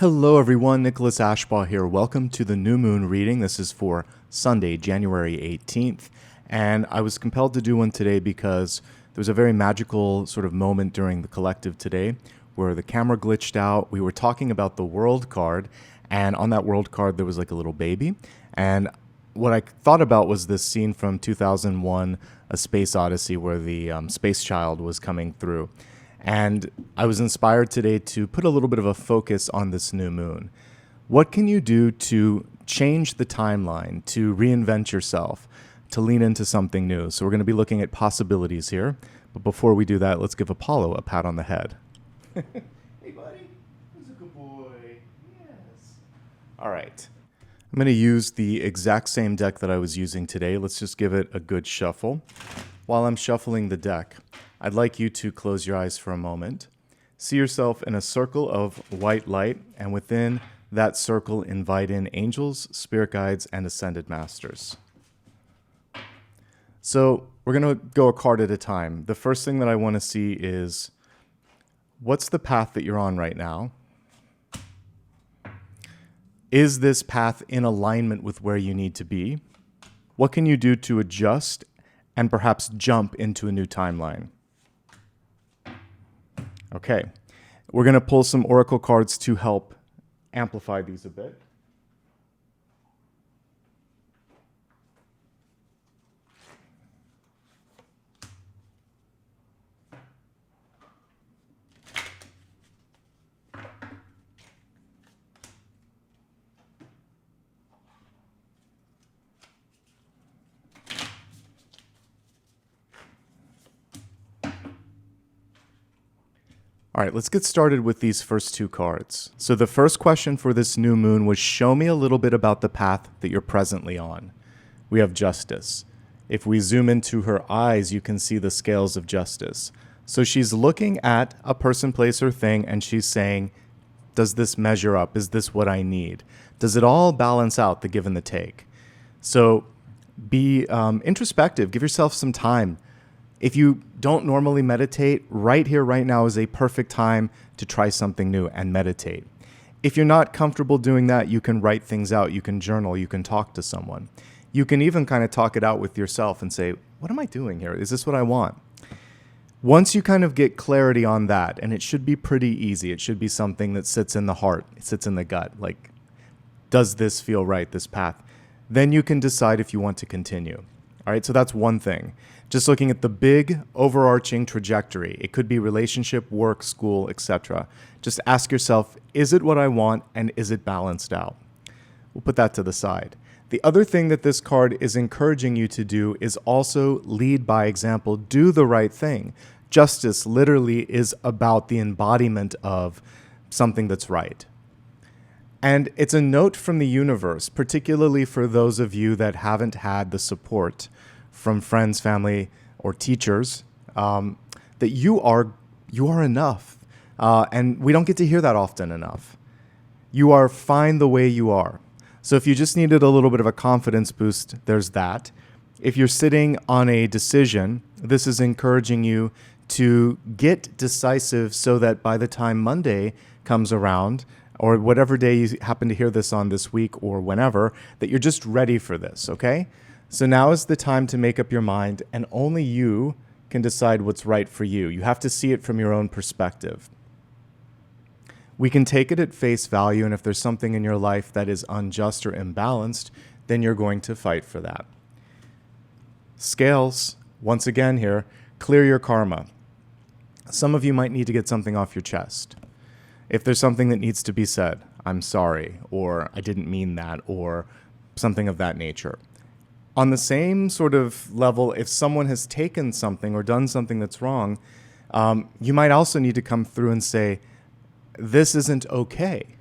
Hello everyone, Nicholas Ashbaugh here. Welcome to the New Moon reading. This is for Sunday, January 18th. And I was compelled to do one today because there was a very magical sort of moment during the collective today where the camera glitched out. We were talking about the world card, and on that world card there was like a little baby. And what I thought about was this scene from 2001, A Space Odyssey, where the space child was coming through. And I was inspired today to put a little bit of a focus on this new moon. What can you do to change the timeline, to reinvent yourself, to lean into something new? So we're going to be looking at possibilities here. But before we do that, let's give Apollo a pat on the head. Hey, buddy. Who's a good boy? Yes. All right. I'm going to use the exact same deck that I was using today. Let's just give it a good shuffle. While I'm shuffling the deck, I'd like you to close your eyes for a moment. See yourself in a circle of white light, and within that circle, invite in angels, spirit guides, and ascended masters. So we're going to go a card at a time. The first thing that I want to see is, what's the path that you're on right now? Is this path in alignment with where you need to be? What can you do to adjust and perhaps jump into a new timeline? Okay, we're going to pull some oracle cards to help amplify these a bit. All right, let's get started with these first two cards. So the first question for this new moon was, show me a little bit about the path that you're presently on. We have justice. If we zoom into her eyes, you can see the scales of justice. So she's looking at a person, place, or thing, and she's saying, does this measure up? Is this what I need? Does it all balance out, the give and the take? So be introspective. Give yourself some time. If you don't normally meditate, right here, right now is a perfect time to try something new and meditate. If you're not comfortable doing that, you can write things out, you can journal, you can talk to someone. You can even kind of talk it out with yourself and say, what am I doing here? Is this what I want? Once you kind of get clarity on that, and it should be pretty easy, it should be something that sits in the heart, it sits in the gut, like, does this feel right, this path? Then you can decide if you want to continue. All right, so that's one thing. Just looking at the big overarching trajectory. It could be relationship, work, school, etc. Just ask yourself, is it what I want, and is it balanced out? We'll put that to the side. The other thing that this card is encouraging you to do is also lead by example. Do the right thing. Justice literally is about the embodiment of something that's right. And it's a note from the universe, particularly for those of you that haven't had the support from friends, family, or teachers, that you are enough. And we don't get to hear that often enough. You are fine the way you are. So if you just needed a little bit of a confidence boost, there's that. If you're sitting on a decision, this is encouraging you to get decisive so that by the time Monday comes around, or whatever day you happen to hear this on this week or whenever, that you're just ready for this, okay? So now is the time to make up your mind, and only you can decide what's right for you. You have to see it from your own perspective. We can take it at face value, and if there's something in your life that is unjust or imbalanced, then you're going to fight for that. Scales, once again here, clear your karma. Some of you might need to get something off your chest. If there's something that needs to be said, I'm sorry, or I didn't mean that, or something of that nature. On the same sort of level, if someone has taken something or done something that's wrong, you might also need to come through and say, this isn't okay.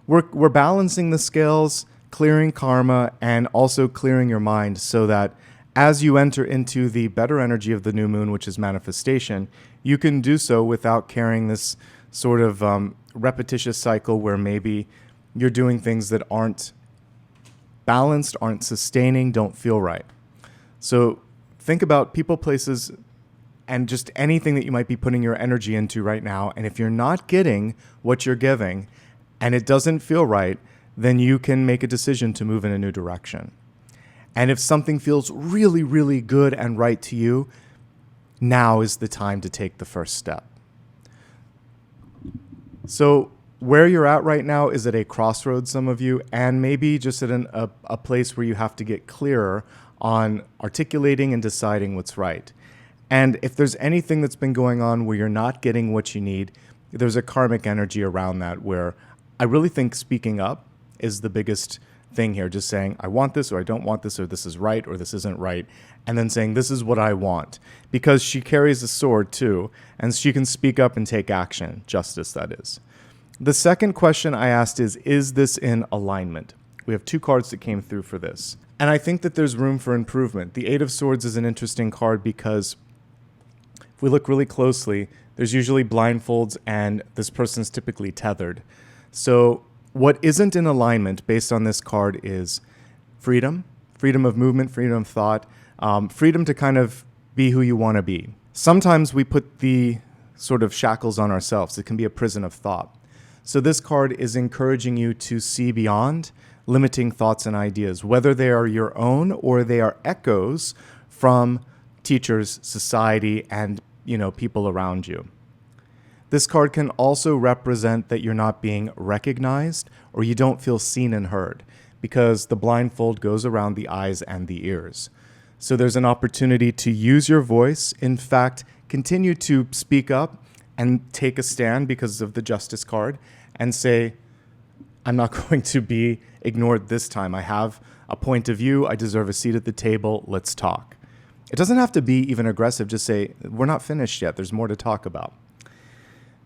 We're balancing the scales, clearing karma, and also clearing your mind so that as you enter into the better energy of the new moon, which is manifestation, you can do so without carrying this sort of repetitious cycle where maybe you're doing things that aren't balanced, aren't sustaining, don't feel right. So think about people, places, and just anything that you might be putting your energy into right now. And if you're not getting what you're giving, and it doesn't feel right, then you can make a decision to move in a new direction. And if something feels really, really good and right to you, now is the time to take the first step. So where you're at right now is at a crossroads, some of you, and maybe just at a place where you have to get clearer on articulating and deciding what's right. And if there's anything that's been going on where you're not getting what you need, there's a karmic energy around that where I really think speaking up is the biggest thing here. Just saying, I want this, or I don't want this, or this is right, or this isn't right. And then saying, this is what I want. Because she carries a sword too, and she can speak up and take action. Justice, that is. The second question I asked is this in alignment? We have two cards that came through for this. And I think that there's room for improvement. The Eight of Swords is an interesting card because if we look really closely, there's usually blindfolds and this person's typically tethered. So what isn't in alignment based on this card is freedom, freedom of movement, freedom of thought, freedom to kind of be who you want to be. Sometimes we put the sort of shackles on ourselves. It can be a prison of thought. So this card is encouraging you to see beyond limiting thoughts and ideas, whether they are your own or they are echoes from teachers, society, and people around you. This card can also represent that you're not being recognized or you don't feel seen and heard because the blindfold goes around the eyes and the ears. So there's an opportunity to use your voice. In fact, continue to speak up and take a stand because of the Justice card and say, I'm not going to be ignored this time. I have a point of view. I deserve a seat at the table. Let's talk. It doesn't have to be even aggressive. Just say, we're not finished yet. There's more to talk about.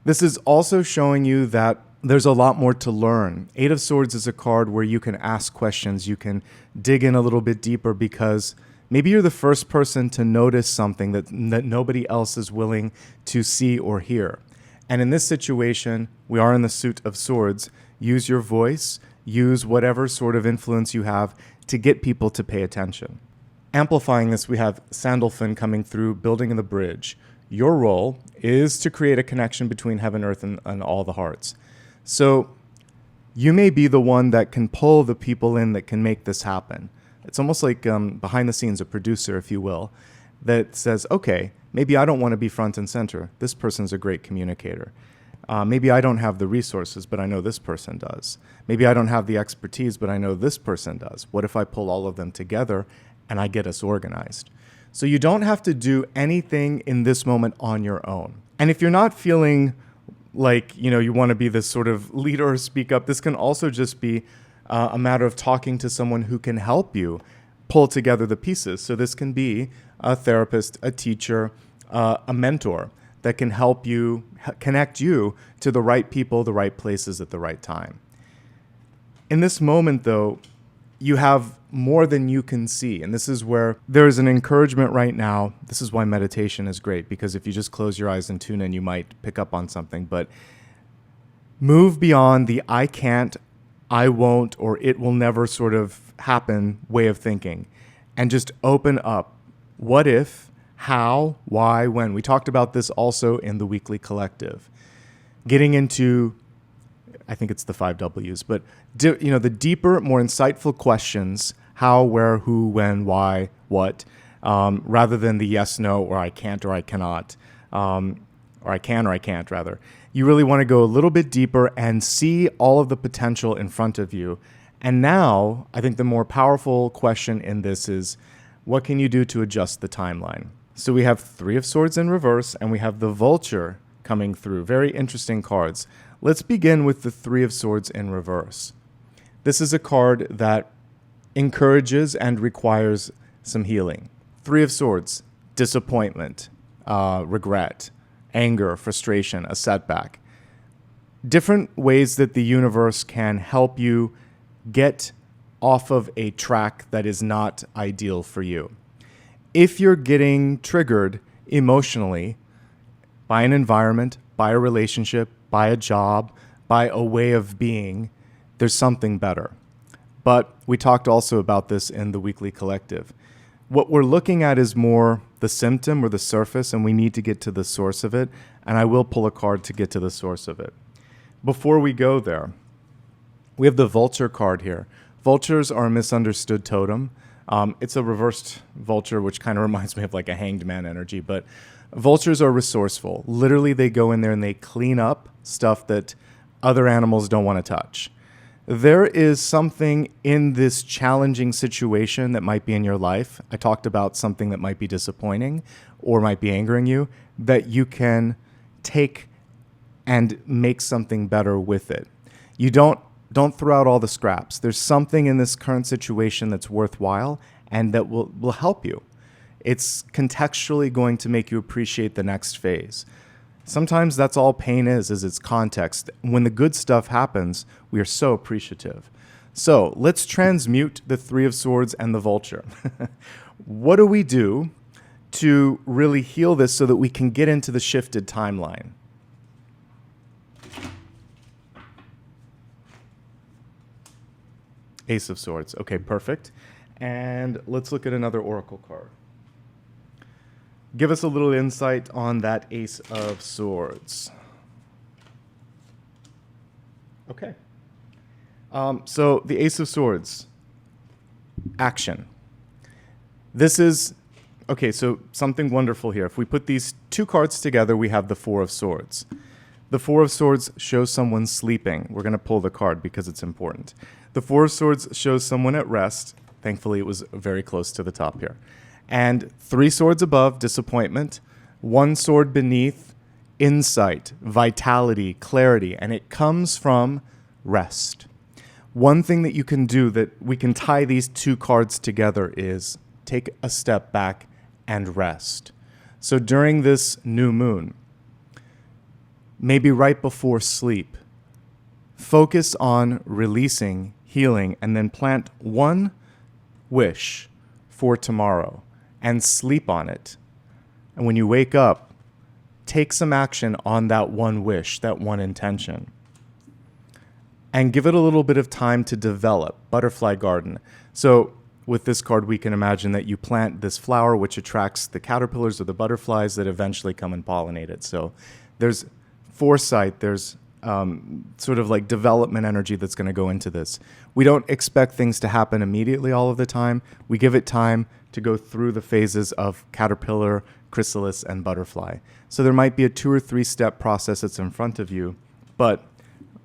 This is also showing you that there's a lot more to learn. Eight of Swords is a card where you can ask questions. You can dig in a little bit deeper because maybe you're the first person to notice something that nobody else is willing to see or hear. And in this situation, we are in the suit of swords. Use your voice, use whatever sort of influence you have to get people to pay attention. Amplifying this, we have Sandalphon coming through, building the bridge. Your role is to create a connection between heaven, earth, and all the hearts. So you may be the one that can pull the people in that can make this happen. It's almost like behind the scenes, a producer, if you will, that says, okay, maybe I don't want to be front and center. This person's a great communicator. Maybe I don't have the resources, but I know this person does. Maybe I don't have the expertise, but I know this person does. What if I pull all of them together and I get us organized? So you don't have to do anything in this moment on your own. And if you're not feeling like, you want to be this sort of leader or speak up, this can also just be a matter of talking to someone who can help you pull together the pieces. So this can be a therapist, a teacher, a mentor that can help you connect you to the right people, the right places at the right time. In this moment, though, you have more than you can see. And this is where there is an encouragement right now. This is why meditation is great, because if you just close your eyes and tune in, you might pick up on something. But move beyond the I can't, I won't, or it will never sort of happen way of thinking. And just open up. What if, how, why, when? We talked about this also in the weekly collective. Getting into, I think it's the 5 W's, but the deeper, more insightful questions, how, where, who, when, why, what, rather than the yes, no, or I can't, or I cannot, or I can, or I can't, rather. You really want to go a little bit deeper and see all of the potential in front of you. And now, I think the more powerful question in this is, what can you do to adjust the timeline? So we have 3 of Swords in reverse, and we have the Vulture coming through. Very interesting cards. Let's begin with the 3 of Swords in reverse. This is a card that encourages and requires some healing. 3 of Swords, disappointment, regret, anger, frustration, a setback. Different ways that the universe can help you get off of a track that is not ideal for you. If you're getting triggered emotionally by an environment, by a relationship, by a job, by a way of being, there's something better. But we talked also about this in the weekly collective. What we're looking at is more the symptom or the surface, and we need to get to the source of it. And I will pull a card to get to the source of it. Before we go there, We have the vulture card here. Vultures are a misunderstood totem. It's a reversed vulture, which kind of reminds me of like a hanged man energy, but vultures are resourceful. Literally, they go in there and they clean up stuff that other animals don't want to touch. There is something in this challenging situation that might be in your life. I talked about something that might be disappointing or might be angering you, that you can take and make something better with it. You don't throw out all the scraps. There's something in this current situation that's worthwhile and that will help you. It's contextually going to make you appreciate the next phase. Sometimes that's all pain is its context. When the good stuff happens, we are so appreciative. So let's transmute the Three of Swords and the Vulture. What do we do to really heal this so that we can get into the shifted timeline? Ace of Swords. Okay, perfect. And let's look at another Oracle card. Give us a little insight on that Ace of Swords. Okay. So the Ace of Swords, action. This is, okay, so something wonderful here. If we put these two cards together, we have the Four of Swords. The Four of Swords shows someone sleeping. We're going to pull the card because it's important. The Four of Swords shows someone at rest. Thankfully, it was very close to the top here. And three swords above, disappointment. One sword beneath, insight, vitality, clarity. And it comes from rest. One thing that you can do that we can tie these two cards together is take a step back and rest. So during this new moon, maybe right before sleep, focus on releasing, healing, and then plant one wish for tomorrow and sleep on it. And when you wake up, take some action on that one wish, that one intention. And give it a little bit of time to develop. Butterfly garden. So with this card, we can imagine that you plant this flower, which attracts the caterpillars or the butterflies that eventually come and pollinate it. So there's foresight, there's sort of like development energy that's going to go into this. We don't expect things to happen immediately all of the time. We give it time to go through the phases of caterpillar, chrysalis, and butterfly. So there might be a 2 or 3 step process that's in front of you, but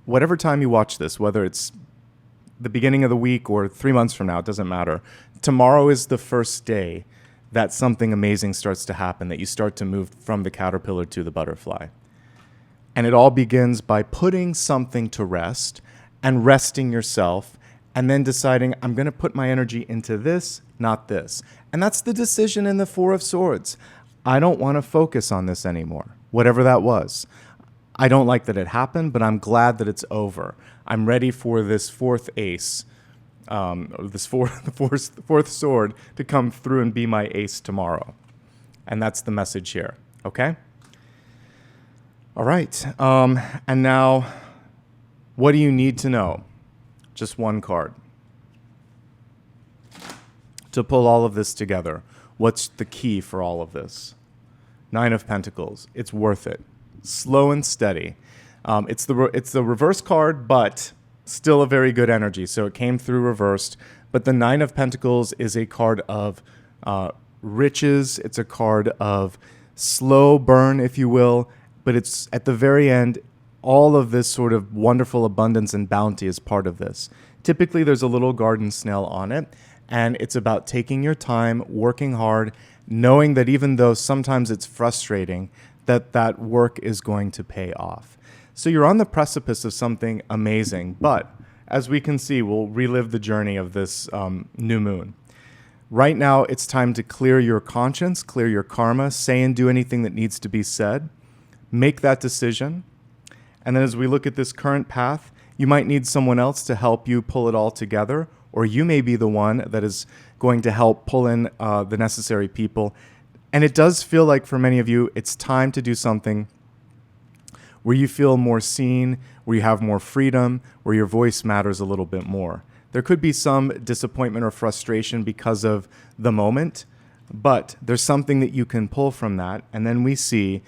whatever time you watch this, whether it's the beginning of the week or 3 months from now, it doesn't matter. Tomorrow is the first day that something amazing starts to happen, that you start to move from the caterpillar to the butterfly. And it all begins by putting something to rest and resting yourself and then deciding, I'm going to put my energy into this, not this. And that's the decision in the Four of Swords. I don't want to focus on this anymore, whatever that was. I don't like that it happened, but I'm glad that it's over. I'm ready for this fourth ace, the fourth sword to come through and be my ace tomorrow. And that's the message here, okay? All right, and now, what do you need to know? Just one card. To pull all of this together, what's the key for all of this? 9 of Pentacles, it's worth it. Slow and steady. It's the reverse card, but still a very good energy, so it came through reversed. But the 9 of Pentacles is a card of riches, it's a card of slow burn, if you will, but it's at the very end, all of this sort of wonderful abundance and bounty is part of this. Typically, there's a little garden snail on it, and it's about taking your time, working hard, knowing that even though sometimes it's frustrating, that work is going to pay off. So you're on the precipice of something amazing, but as we can see, we'll relive the journey of this new moon. Right now, it's time to clear your conscience, clear your karma, say and do anything that needs to be said. Make that decision. And then as we look at this current path, you might need someone else to help you pull it all together, or you may be the one that is going to help pull in the necessary people. And it does feel like for many of you, it's time to do something where you feel more seen, where you have more freedom, where your voice matters a little bit more. There could be some disappointment or frustration because of the moment, but there's something that you can pull from that. And then we see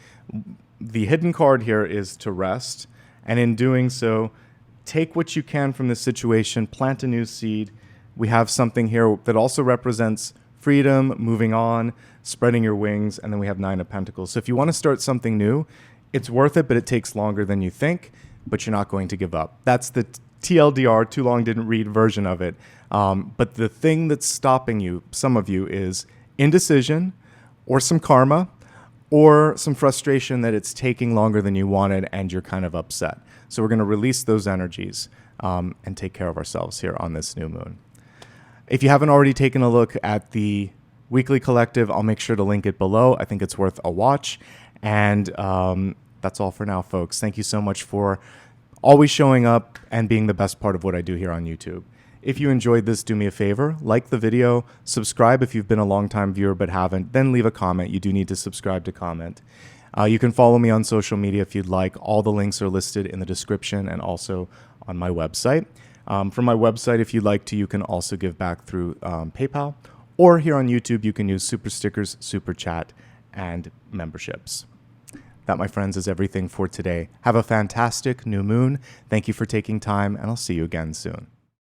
the hidden card here is to rest. And in doing so, take what you can from this situation, plant a new seed. We have something here that also represents freedom, moving on, spreading your wings, and then we have Nine of Pentacles. So if you want to start something new, it's worth it, but it takes longer than you think, but you're not going to give up. That's the TLDR, too long didn't read version of it. But the thing that's stopping you, some of you, is indecision or some karma or some frustration that it's taking longer than you wanted and you're kind of upset. So we're going to release those energies and take care of ourselves here on this new moon. If you haven't already taken a look at the weekly collective, I'll make sure to link it below. I think it's worth a watch. And that's all for now, folks. Thank you so much for always showing up and being the best part of what I do here on YouTube. If you enjoyed this, do me a favor, like the video, subscribe if you've been a long-time viewer but haven't, then leave a comment. You do need to subscribe to comment. You can follow me on social media if you'd like. All the links are listed in the description and also on my website. From my website, if you'd like to, you can also give back through PayPal, or here on YouTube, you can use super stickers, super chat, and memberships. That, my friends, is everything for today. Have a fantastic new moon. Thank you for taking time, and I'll see you again soon.